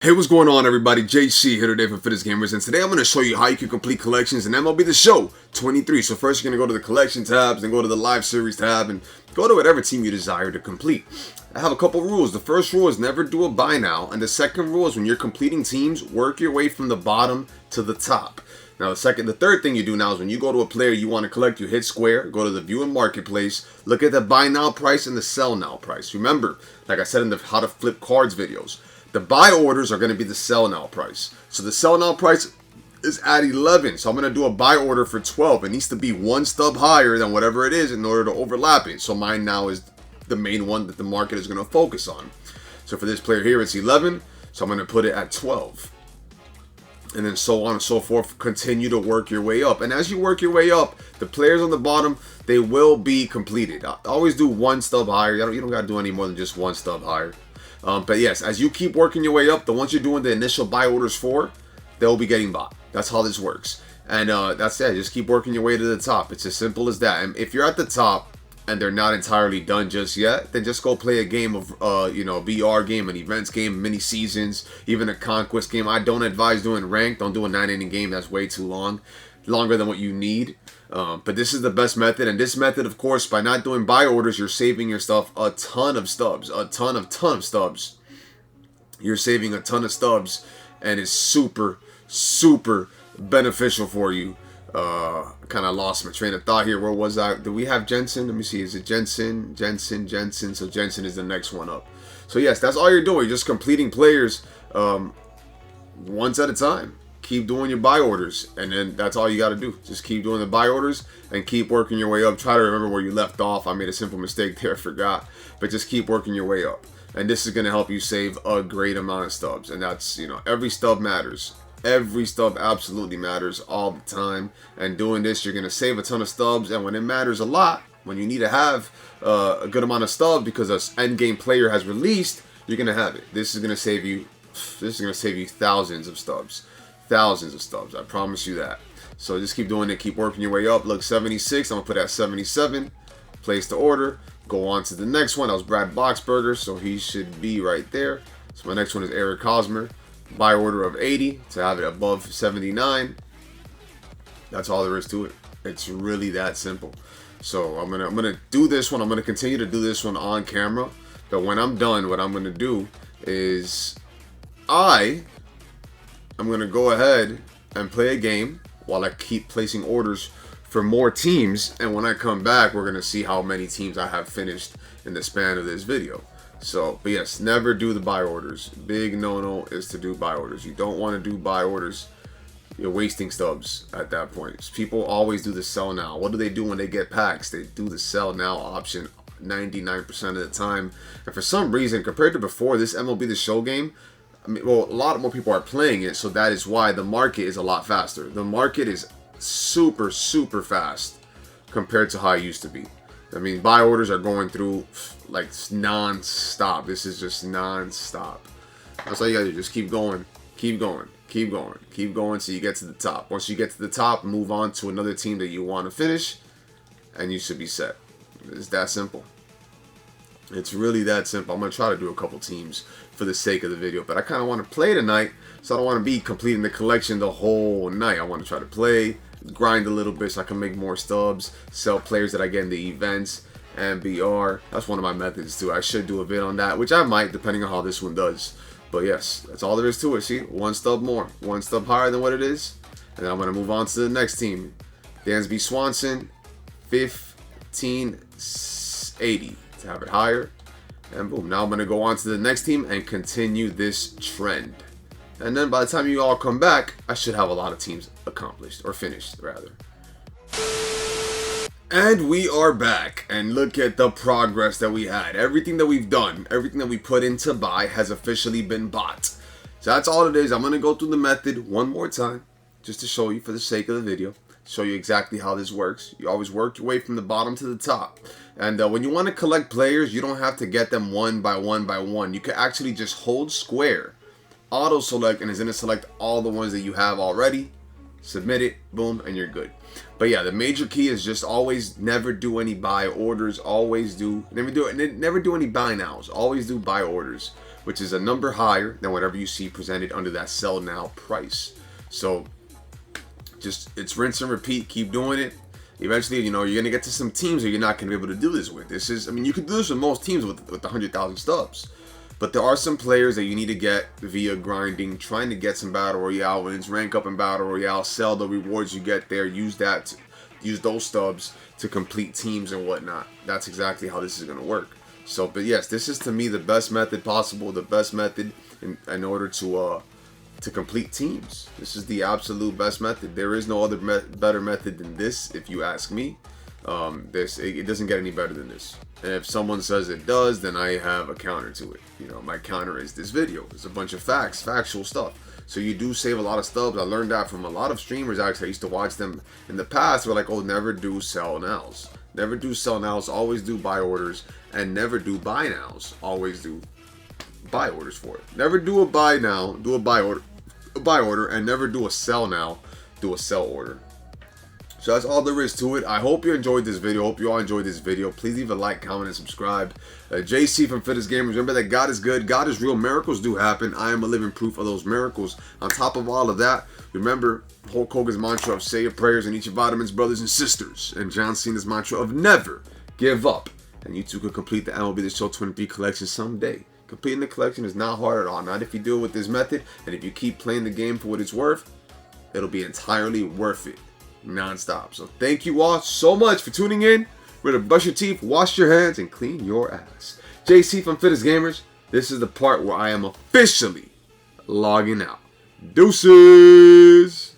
Hey, what's going on, everybody? JC here today for Fitness Gamers, and today I'm going to show you how you can complete collections in MLB The Show 23. So first you're going to go to the collection tabs, then go to the live series tab, and go to whatever team you desire to complete. I have a couple rules. The first rule is never do a buy now, and the second rule is when you're completing teams, work your way from the bottom to the top. Now the third thing you do now is when you go to a player you want to collect, you hit square, go to the view and marketplace, look at the buy now price and the sell now price. Remember, like I said in the how to flip cards videos, the buy orders are going to be the sell now price. So the sell now price is at 11. So I'm going to do a buy order for 12. It needs to be one stub higher than whatever it is in order to overlap it. So mine now is the main one that the market is going to focus on. So for this player here, it's 11. So I'm going to put it at 12. And then so on and so forth. Continue to work your way up. And as you work your way up, the players on the bottom, they will be completed. I always do one stub higher. You don't got to do any more than just one stub higher. But yes, as you keep working your way up, the ones you're doing the initial buy orders for, they'll be getting bought. That's how this works. And that's it. Just keep working your way to the top. It's as simple as that. And if you're at the top and they're not entirely done just yet, then just go play a game of, VR game, an events game, mini seasons, even a conquest game. I don't advise doing ranked. Don't do a 9-inning game. That's way too long. Longer than what you need. But this is the best method, and this method, of course, by not doing buy orders, you're saving yourself a ton of stubs, a ton of stubs. You're saving a ton of stubs, and it's super beneficial for you. Kind of lost my train of thought here. Where was I? Do we have Jensen? Let me see. Is it Jensen? So Jensen is the next one up. So yes, that's all you're doing. You're just completing players once at a time. Keep doing your buy orders, and then that's all you got to do. Just keep doing the buy orders and keep working your way up. Try to remember where you left off. I made a simple mistake there, I forgot. But just keep working your way up. And this is going to help you save a great amount of stubs. And that's, every stub matters. Every stub absolutely matters all the time. And doing this, you're going to save a ton of stubs. And when it matters a lot, when you need to have a good amount of stubs because an end game player has released, you're going to have it. This is going to save you thousands of stubs. Thousands of stubs, I promise you that. So just keep doing it, keep working your way up. Look, 76, I'm gonna put at 77. Place the order, go on to the next one. That was Brad Boxberger, so he should be right there. So my next one is Eric Hosmer. Buy order of 80 to have it above 79. That's all there is to it. It's really that simple. So I'm gonna do this one. I'm gonna continue to do this one on camera. But when I'm done, what I'm gonna do is I'm going to go ahead and play a game while I keep placing orders for more teams. And when I come back, we're going to see how many teams I have finished in the span of this video. So, but yes, never do the buy orders. Big no-no is to do buy orders. You don't want to do buy orders. You're wasting stubs at that point. People always do the sell now. What do they do when they get packs? They do the sell now option 99% of the time. And for some reason, compared to before, this MLB The Show game, a lot more people are playing it, so that is why the market is a lot faster. The market is super fast compared to how it used to be. I mean, buy orders are going through like non-stop. This is just non-stop. That's all you gotta do. Just keep going so you get to the top. Once you get to the top, move on to another team that you want to finish, and you should be set. It's that simple. It's really that simple. I'm going to try to do a couple teams for the sake of the video. But I kind of want to play tonight, so I don't want to be completing the collection the whole night. I want to try to play, grind a little bit so I can make more stubs, sell players that I get in the events, and BR. That's one of my methods too. I should do a vid on that, which I might, depending on how this one does. But yes, that's all there is to it. See, one stub more. One stub higher than what it is. And then I'm going to move on to the next team. Dansby Swanson, 1580. To have it higher, and boom, now I'm going to go on to the next team and continue this trend. And then by the time you all come back, I should have a lot of teams accomplished, or finished rather. And we are back, and look at the progress that we had. Everything that we've done, everything that we put into buy has officially been bought. So that's all it is. I'm going to go through the method one more time just to show you for the sake of the video. Show you exactly how this works. You always work your way from the bottom to the top. And when you want to collect players, you don't have to get them one by one. You can actually just hold square, auto select, and it's going to select all the ones that you have already. Submit it, boom, and you're good. But yeah, the major key is just always never do any buy orders. Never do any buy nows. Always do buy orders. which is a number higher than whatever you see presented under that sell now price. So just, it's rinse and repeat. Keep doing it. Eventually, you know, you're gonna get to some teams that you're not gonna be able to do this with. This is, I mean, you can do this with most teams with 100,000 stubs, but there are some players that you need to get via grinding, trying to get some battle royale wins, rank up in battle royale, sell the rewards you get there, use those stubs to complete teams and whatnot. That's exactly how this is gonna work. So, but yes, this is to me the best method possible, the best method in order to complete teams. This is the absolute best method. There is no other better method than this, if you ask me. It doesn't get any better than this. And if someone says it does, then I have a counter to it. You know, my counter is this video. It's a bunch of facts, factual stuff. So you do save a lot of stubs. I learned that from a lot of streamers. Actually, I used to watch them in the past. They're like, oh, never do sell nows. Never do sell nows. Always do buy orders, and never do buy nows. Always do buy orders for it. Never do a buy now, do a buy order, and never do a sell now, do a sell order. So that's all there is to it. I hope you enjoyed this video. Hope you all enjoyed this video. Please leave a like, comment, and subscribe. JC from Fittest Gamers. Remember that God is good. God is real. Miracles do happen. I am a living proof of those miracles. On top of all of that, remember Hulk Hogan's mantra of say your prayers and eat your vitamins, brothers and sisters. And John Cena's mantra of never give up. And you too could complete the MLB The Show 23 collection someday. Completing the collection is not hard at all. Not if you do it with this method, and if you keep playing the game for what it's worth, it'll be entirely worth it, non-stop. So thank you all so much for tuning in. Remember to brush your teeth, wash your hands, and clean your ass. JC from Fittest Gamers. This is the part where I am officially logging out. Deuces.